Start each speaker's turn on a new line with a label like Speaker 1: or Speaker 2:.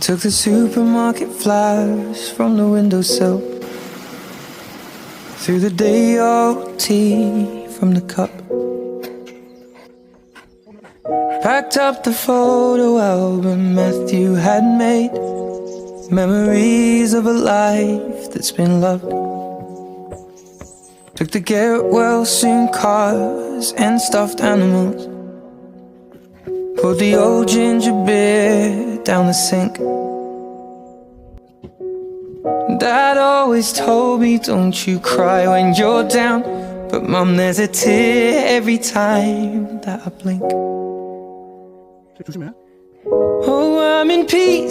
Speaker 1: Took the supermarket flowers from the windowsill, threw the day old tea from the cup, packed up the photo album Matthew had made, memories of a life that's been loved. Took the get well soon cars and stuffed animals, pulled the old ginger beer down the sink. Dad always told me, don't you cry when you're down, but Mum, there's a tear every time that I blink. Oh, I'm in peace.